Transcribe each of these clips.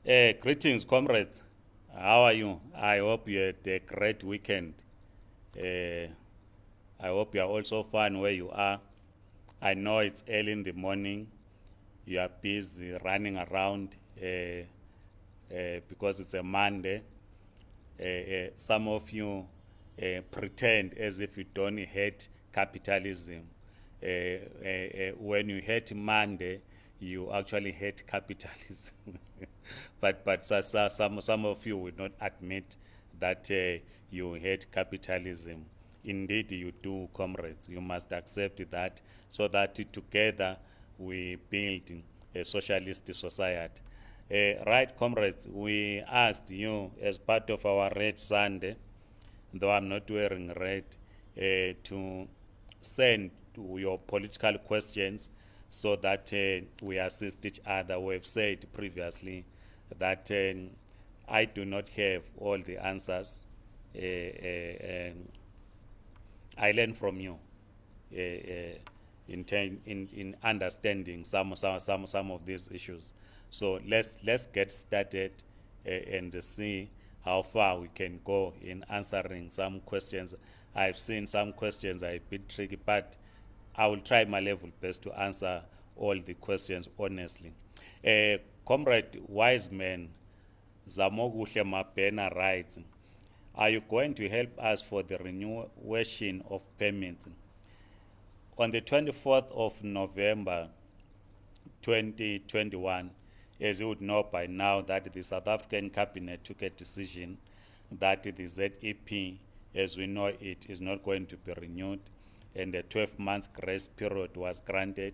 Greetings, comrades. How are you? I hope you had a great weekend. Uh, I hope you are also fine where you are. I know it's early in the morning. You are busy running around because it's a Monday. Some of you pretend as if you don't hate capitalism. When you hate Monday, you actually hate capitalism. But some of you will not admit that you hate capitalism. Indeed, you do, comrades. You must accept that so that together we build a socialist society. Right, comrades, we asked you as part of our Red Sunday, though I'm not wearing red, to send your political questions so that we assist each other. We've said previously that I do not have all the answers. And I learn from you in understanding some of these issues. So let's get started and see how far we can go in answering some questions. I've seen some questions are a bit tricky, but I will try my level best to answer all the questions honestly. Comrade Wiseman Zamoguhle Mabena writes, are you going to help us for the renewation of permits? On the 24th of November 2021, as you would know by now, that the South African cabinet took a decision that the ZEP, as we know it, is not going to be renewed, and a 12 months grace period was granted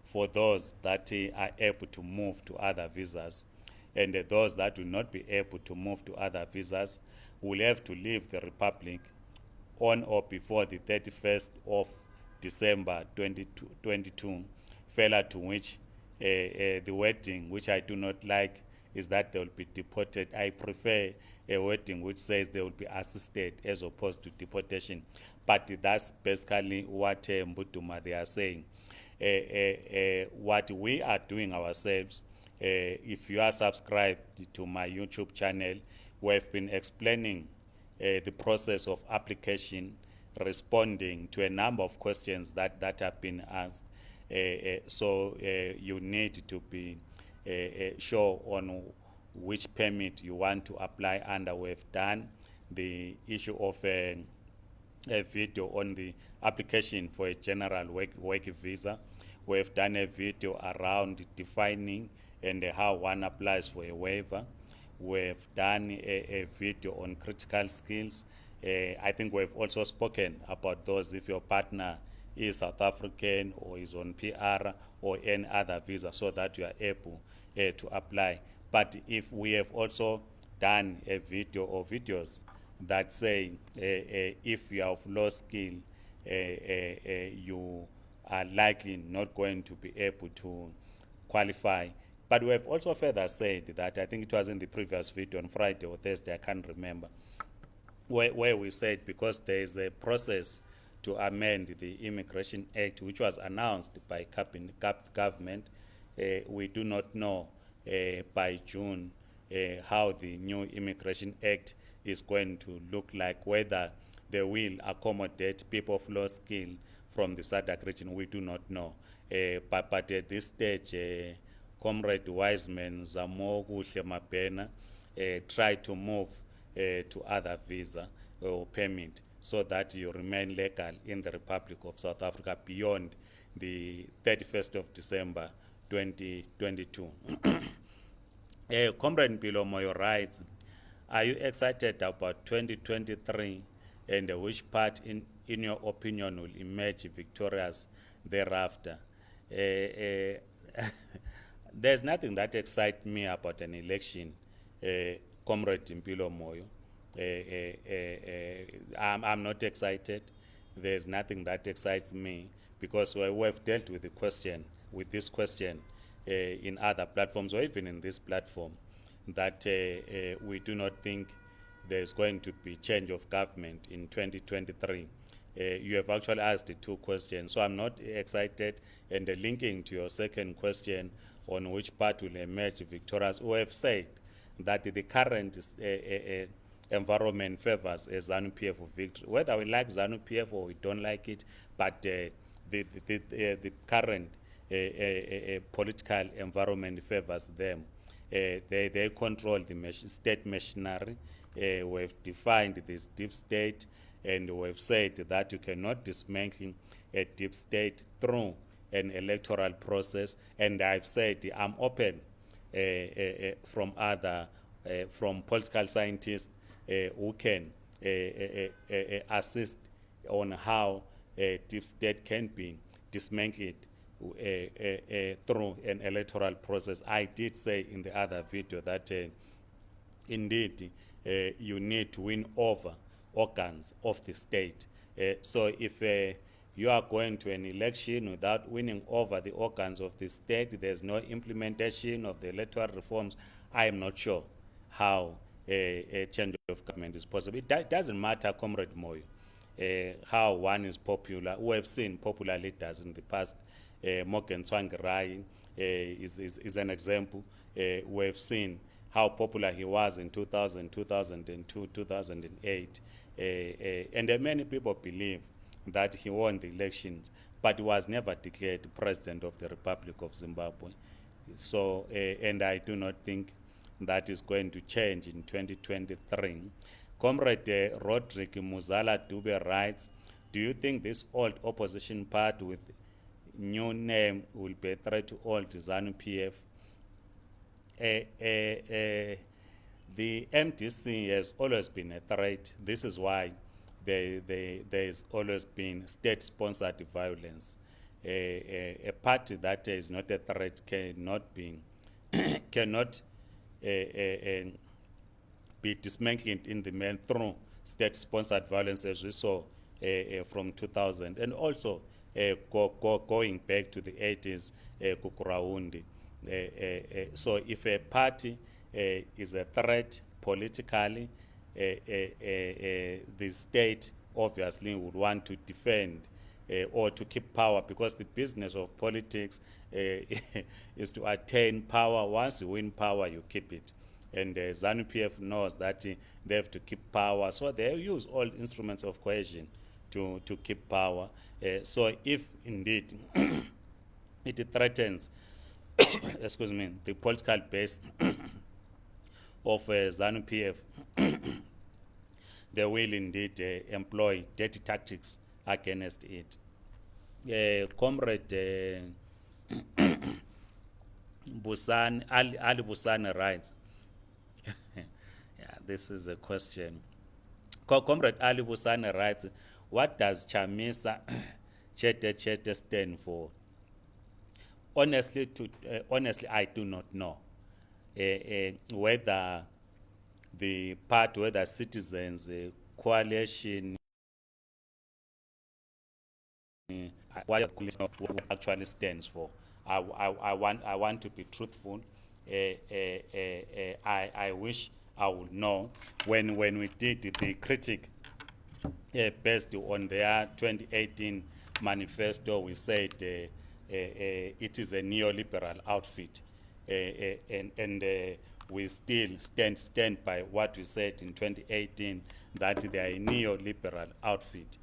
for those that are able to move to other visas, and those that will not be able to move to other visas will have to leave the Republic on or before the 31st of December 2022, further to which the wording, which I do not like, is that they will be deported. I prefer a wording which says they will be assisted as opposed to deportation. But that's basically what Mbutuma they are saying. What we are doing ourselves, if you are subscribed to my YouTube channel, we have been explaining the process of application, responding to a number of questions that have been asked. So you need to be sure on which permit you want to apply under. We've done the issue of a video on the application for a general work visa. We've done a video around defining and how one applies for a waiver. We've done a video on critical skills. I think we've also spoken about those if your partner is South African or is on PR or any other visa, so that you are able to apply. But if we have also done a video or videos that say if you are of low skill, you are likely not going to be able to qualify. But we have also further said that, I think it was in the previous video on Friday or Thursday, I can't remember, where we said because there is a process to amend the Immigration Act, which was announced by government, we do not know by June how the new Immigration Act is going to look like, whether they will accommodate people of low skill from the SADC region. We do not know. But at this stage, Comrade Wiseman Zamoguhle Mabena try to move to other visa or permit so that you remain legal in the Republic of South Africa beyond the 31st of December 2022. Comrade Mpilomoyo writes, are you excited about 2023 and which part in your opinion will emerge victorious thereafter? There's nothing that excites me about an election, Comrade Mpilo Moyo. I'm not excited. There's nothing that excites me because we've dealt with this question in other platforms or even in this platform, that we do not think there's going to be change of government in 2023. You have actually asked the two questions, so I'm not excited. And linking to your second question on which part will emerge victorious, we have said that the current environment favors ZANU-PF victory. Whether we like ZANU-PF or we don't like it, but the current political environment favors them. They control the state machinery. We've defined this deep state, and we've said that you cannot dismantle a deep state through an electoral process. And I've said I'm open from other, from political scientists who can assist on how deep state can be dismantled through an electoral process. I did say in the other video that indeed you need to win over organs of the state. So if you are going to an election without winning over the organs of the state, there's no implementation of the electoral reforms, I am not sure how a change of government is possible. It doesn't matter, Comrade Moyo, how one is popular. We have seen popular leaders in the past. Morgan Tsvangirai is an example. We have seen how popular he was in 2000, 2002, 2008. And many people believe that he won the elections, but he was never declared president of the Republic of Zimbabwe. So, and I do not think that is going to change in 2023. Comrade Roderick Muzala Dube writes, do you think this old opposition party with new name will be a threat to old ZANU-PF? The MDC has always been a threat. This is why there's always been state-sponsored violence. A party that is not a threat cannot be cannot be dismantled in the main through state-sponsored violence, as we saw from 2000, and also going back to the 80s, Kukuraundi. So if a party is a threat politically, the state obviously would want to defend or to keep power, because the business of politics is to attain power. Once you win power, you keep it. And ZANU-PF knows that they have to keep power, so they use all instruments of coercion to keep power. So if indeed it threatens excuse me, the political base of ZANU-PF, they will indeed employ dirty tactics against it. Comrade Busan, Ali Busan writes, yeah, this is a question. Comrade Ali Busan writes, what does Chamisa Chete stand for? Honestly, I do not know whether the party, whether citizens, coalition, what actually stands for. I want to be truthful. I wish I would know. When we did the critic based on their 2018 manifesto, we said it is a neoliberal outfit, and we still stand by what we said in 2018, that they are a neoliberal outfit.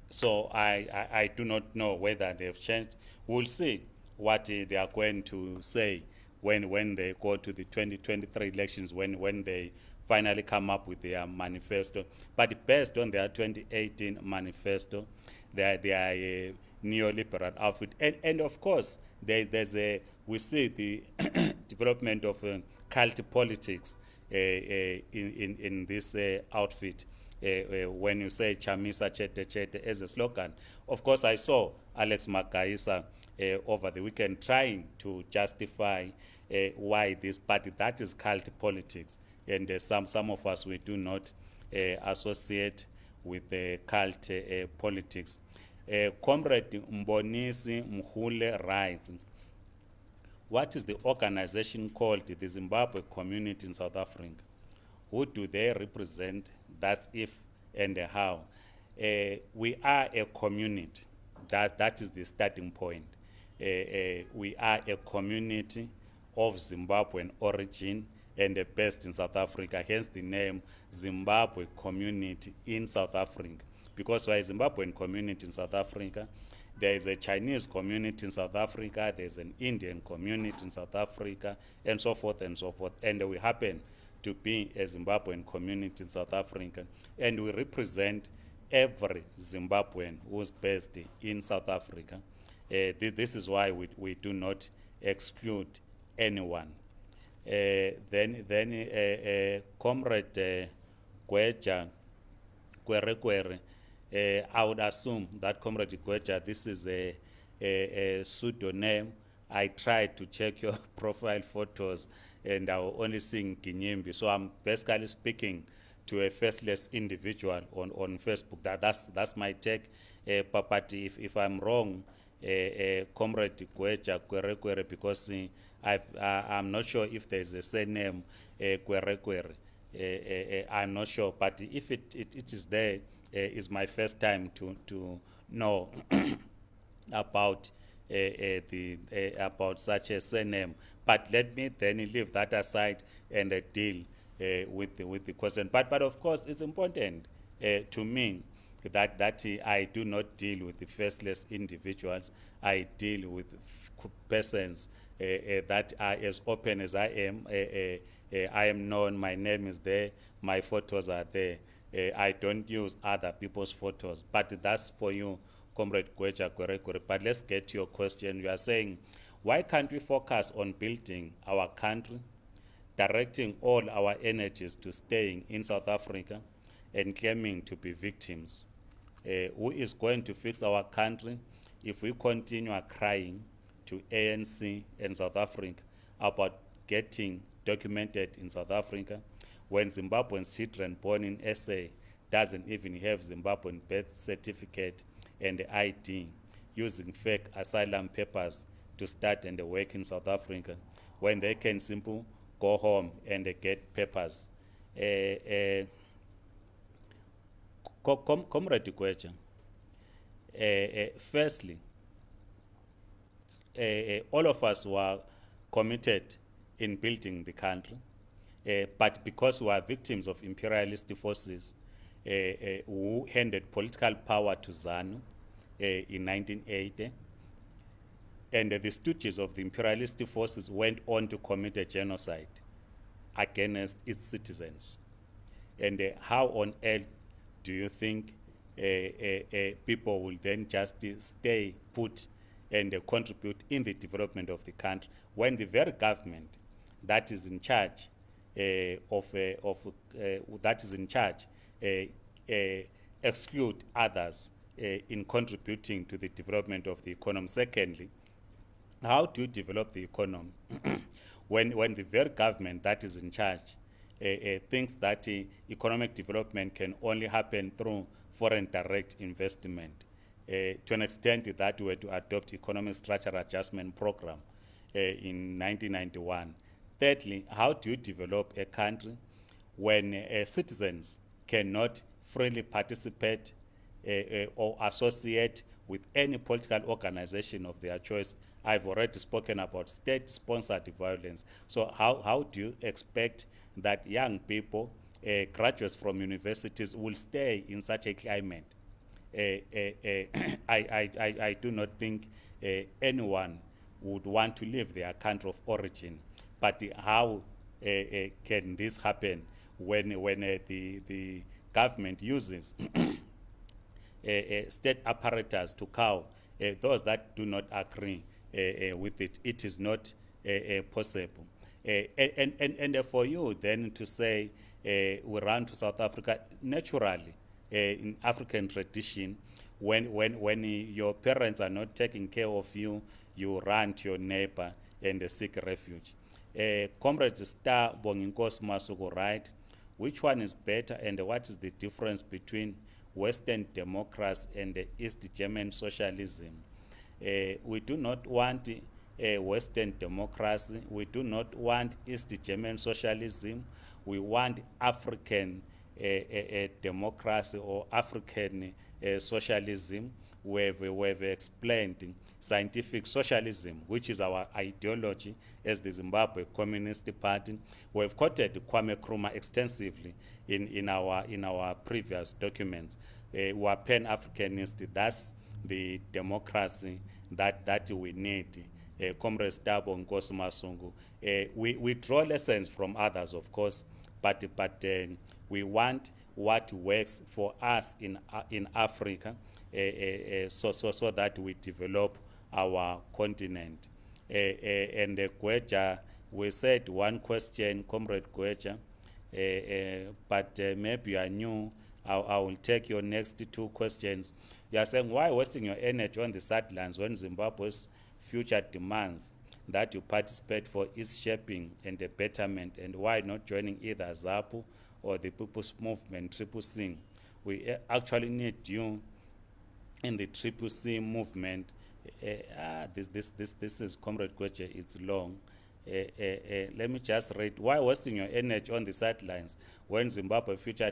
So I do not know whether they've changed. We'll see what they are going to say when they go to the 2023 elections, when they finally come up with their manifesto. But based on their 2018 manifesto, they are a neoliberal outfit. And of course, we see the development of cult politics in this outfit. When you say Chamisa Chete Chete as a slogan. Of course, I saw Alex Makaisa over the weekend trying to justify why this party, that is cult politics. And some of us, we do not associate with cult politics. Comrade Mbonisi Mhule writes, what is the organization called, the Zimbabwe community in South Africa? Who do they represent? That's if and how. We are a community. That is the starting point. We are a community of Zimbabwean origin, and the best in South Africa, hence the name Zimbabwe Community in South Africa. Because why Zimbabwean community in South Africa, there is a Chinese community in South Africa, there's an Indian community in South Africa, and so forth and so forth. And we happen to be a Zimbabwean community in South Africa, and we represent every Zimbabwean who's based in South Africa. This is why we do not exclude anyone. Then Comrade Gweja, Kwere, I would assume that Comrade Gweja, this is a pseudonym. I tried to check your profile photos and I was only seeing Kinyimbi. So I'm basically speaking to a faceless individual on Facebook. That's my take. But if I'm wrong, Comrade Gweja, Kwere, because I'm not sure if there's a surname Kwere. I'm not sure, but if it is there, it's my first time to know about about such a surname. But let me then leave that aside and deal with the question. But of course, it's important to me that I do not deal with the faceless individuals. I deal with persons that are as open as I am. I am known, my name is there, my photos are there. I don't use other people's photos, but that's for you, Comrade Gweja Kwere. But let's get to your question. You are saying, why can't we focus on building our country, directing all our energies to staying in South Africa and claiming to be victims? Who is going to fix our country if we continue crying to ANC and South Africa about getting documented in South Africa, when Zimbabwean children born in SA doesn't even have Zimbabwean birth certificate and ID, using fake asylum papers to start and work in South Africa, when they can simply go home and get papers? Comrade Gweja, firstly, all of us were committed in building the country, but because we are victims of imperialist forces who handed political power to ZANU in 1980, and the stooges of the imperialist forces went on to commit a genocide against its citizens. And how on earth do you think people will then just stay put and contribute in the development of the country when the very government that is in charge exclude others in contributing to the development of the economy? Secondly, how do you develop the economy when the very government that is in charge thinks that economic development can only happen through foreign direct investment, to an extent that we were to adopt economic structural adjustment program in 1991. Thirdly, how do you develop a country when citizens cannot freely participate or associate with any political organization of their choice? I've already spoken about state-sponsored violence. So how do you expect that young people, graduates from universities, will stay in such a climate? I do not think anyone would want to leave their country of origin. But how can this happen when the government uses state apparatus to cow those that do not agree with it? It is not possible. And for you then to say we run to South Africa, naturally, in African tradition, when your parents are not taking care of you, you run to your neighbor and seek refuge. Comrade Star Bonginkos Masuku, right? Which one is better, and what is the difference between Western democracy and East German socialism? We do not want Western democracy. We do not want East German socialism. We want African democracy or African socialism. we've explained scientific socialism, which is our ideology as the Zimbabwe Communist Party. We've quoted Kwame Nkrumah extensively in our previous documents. We are Pan-Africanist. That's the democracy that we need. Comrade Stabo Nkosi Masungu. We draw lessons from others, of course, but we want what works for us in Africa, so that we develop our continent. And Gweja, we said one question, Comrade Gweja, but maybe I knew I will take your next two questions. You are saying, why wasting your energy on the sidelines when Zimbabwe's future demands that you participate for its shaping and the betterment, and why not joining either ZAPU or the People's Movement, Triple C? We actually need you in the Triple C movement. This is Comrade Gweche, it's long. Let me just read. Why wasting your energy on the sidelines when Zimbabwe future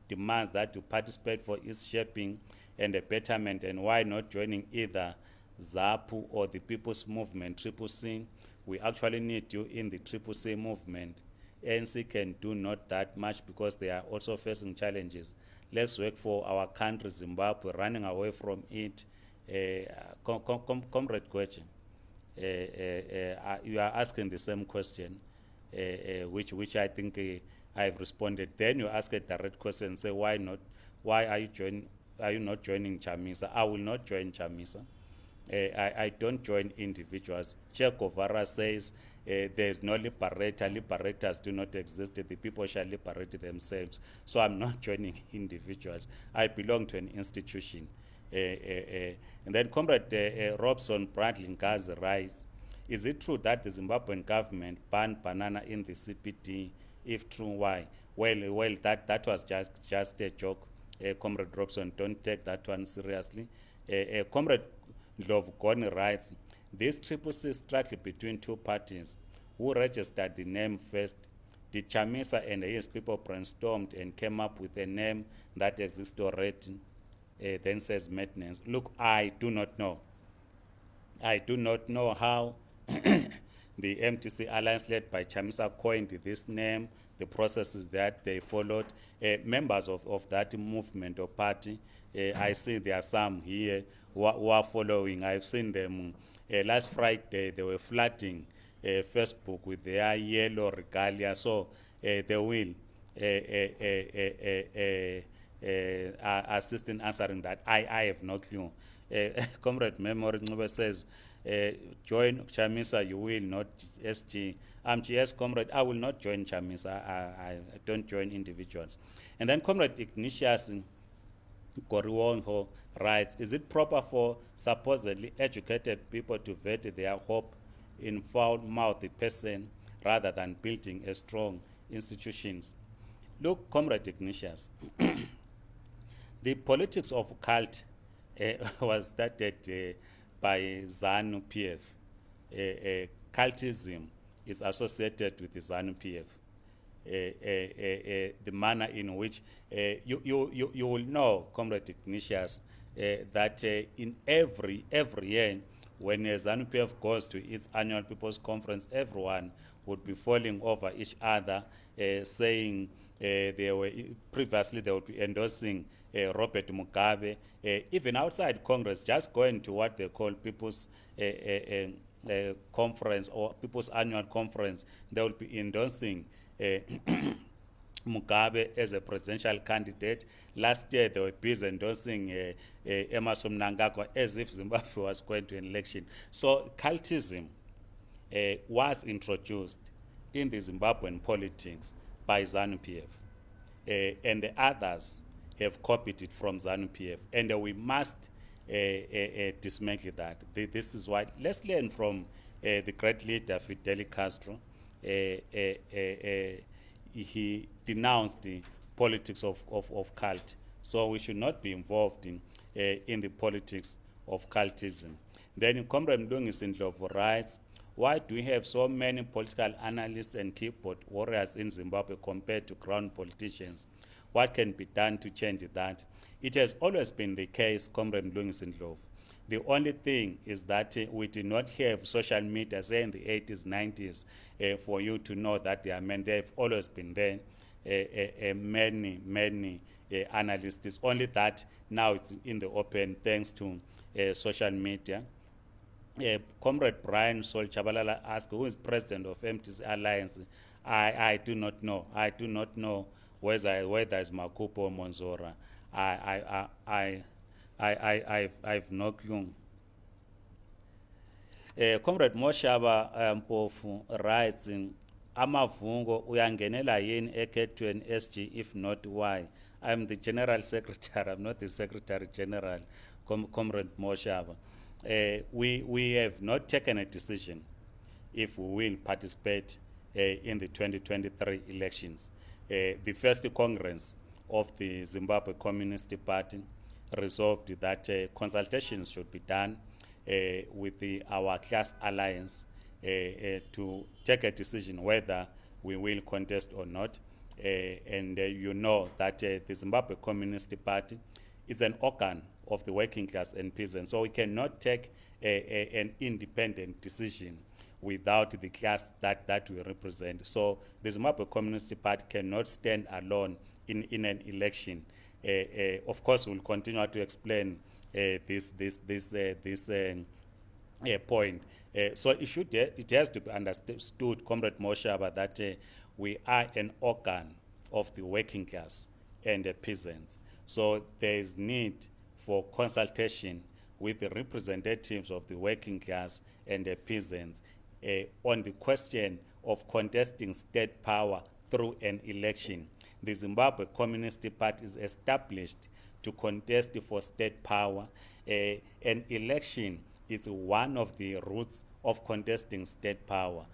demands that you participate for its shaping and the betterment, and why not joining either ZAPU or the People's Movement, Triple C? We actually need you in the Triple C movement. ANC can do not that much because they are also facing challenges. Let's work for our country, Zimbabwe, running away from it. Comrade Gweche, you are asking the same question, which I think I've responded. Then you ask a direct question and say, why not? Why are you not joining Chamisa? I will not join Chamisa. I don't join individuals. Che Guevara says there is no liberator. Liberators do not exist. The people shall liberate themselves. So I'm not joining individuals. I belong to an institution. And then Comrade Robson Bradley Ngazi writes, is it true that the Zimbabwean government banned banana in the CPD? If true, why? Well, that was just a joke. Comrade Robson, don't take that one seriously. Comrade Lovgoni writes, this Triple C struggle between two parties. Who registered the name first? Did Chamisa and his people brainstormed and came up with a name that exists already? Then says maintenance. Look, I do not know. I do not know how the MTC alliance led by Chamisa coined this name, the processes that they followed. Members of that movement or party, I see there are some here who are following. I've seen them last Friday. They were flooding Facebook with their yellow regalia, so they will assist in answering that. I have no clue. Comrade Memory says, join Chamisa, you will not SG. GS Comrade, I will not join Chamisa. I don't join individuals. And then Comrade Ignatius Goriwonho writes, is it proper for supposedly educated people to vet their hope in foul-mouthed person rather than building a strong institutions? Look, Comrade Ignatius, the politics of cult was started by ZANU-PF. Cultism is associated with the ZANU-PF. The manner in which you will know, Comrade Ignatius, that in every year when ZANU-PF goes to its annual People's Conference, everyone would be falling over each other, saying they would be endorsing Robert Mugabe. Even outside Congress, just going to what they call People's Conference or People's Annual Conference, they will be endorsing Mugabe as a presidential candidate. Last year, they were busy endorsing Emerson Mnangagwa as if Zimbabwe was going to an election. So cultism was introduced in the Zimbabwean politics by ZANU-PF. And the others have copied it from ZANU-PF. And we must dismantle that. This is why. Let's learn from the great leader Fidel Castro. He denounced the politics of cult. So we should not be involved in the politics of cultism. Then Comrade Mlungisi Ndlovu writes, why do we have so many political analysts and keyboard warriors in Zimbabwe compared to ground politicians? what can be done to change that? It has always been the case, Comrade Ndlovu. The only thing is that we did not have social media, say in the 80s, 90s, for you to know that they are men. They've always been there. Many analysts. It's only that now it's in the open thanks to social media. Comrade Brian Sol Chabalala asked, who is president of MTC Alliance? I do not know. I do not know whether it's Makupo or Monzora. I've no clue. Comrade Moshaba Mpofu writes, amavungo uyangenela yini ekhethweni SG, if not why? I'm the general secretary, I'm not the secretary general, Comrade Moshaba. We have not taken a decision if we will participate in the 2023 elections. The first Congress of the Zimbabwe Communist Party resolved that consultations should be done with our class alliance to take a decision whether we will contest or not. And you know that the Zimbabwe Communist Party is an organ of the working class and peasants, so we cannot take an independent decision without the class that we represent. So the Zimbabwe Communist Party cannot stand alone in an election. Of course, we'll continue to explain this point. So it has to be understood, Comrade Moshaba, that we are an organ of the working class and the peasants. So there is need for consultation with the representatives of the working class and the peasants on the question of contesting state power through an election. The Zimbabwe Communist Party is established to contest for state power. An election is one of the routes of contesting state power.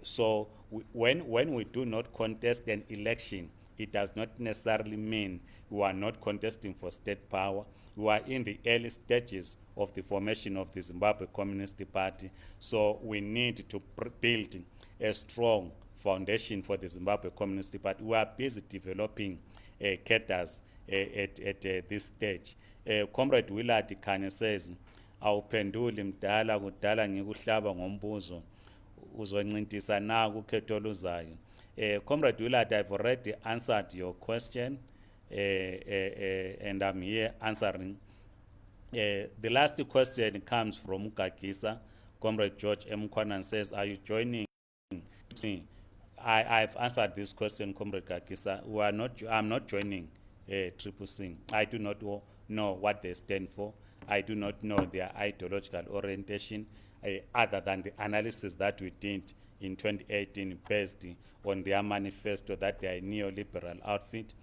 So when we do not contest an election, it does not necessarily mean we are not contesting for state power. We are in the early stages of the formation of the Zimbabwe Communist Party, so we need to build a strong foundation for the Zimbabwe Communist Party. We are busy developing cadres at this stage. Comrade Willard Kanye says, awuphenduli mdala kudala ngikuhlaba ngombuzo uzoncintisa na kukhetho luzayo. Comrade Willard, I've already answered your question, and I'm here answering. The last question comes from Kakisa. Comrade George M. Kwanan says, are you joining? I've answered this question, Comrade Kakisa. I'm not joining Triple C. I do not know what they stand for. I do not know their ideological orientation, other than the analysis that we did in 2018 based on their manifesto that they are a neoliberal outfit.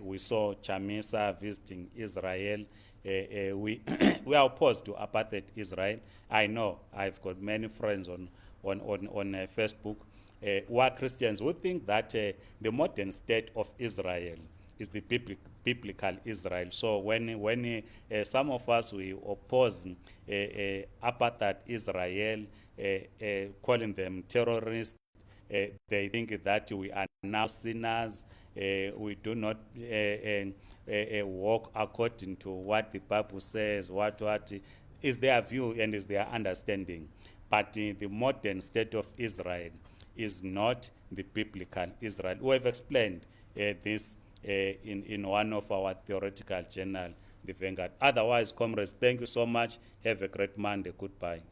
We saw Chamisa visiting Israel. We are opposed to apartheid Israel. I know I've got many friends on Facebook who are Christians who think that the modern state of Israel is the biblical Israel. So when some of us we oppose apartheid Israel, calling them terrorists, they think that we are now sinners. We do not walk according to what the Bible says. What is their view and is their understanding. But the modern state of Israel is not the biblical Israel. We have explained this in one of our theoretical journal, The Vanguard. Otherwise, comrades, thank you so much. Have a great Monday. Goodbye.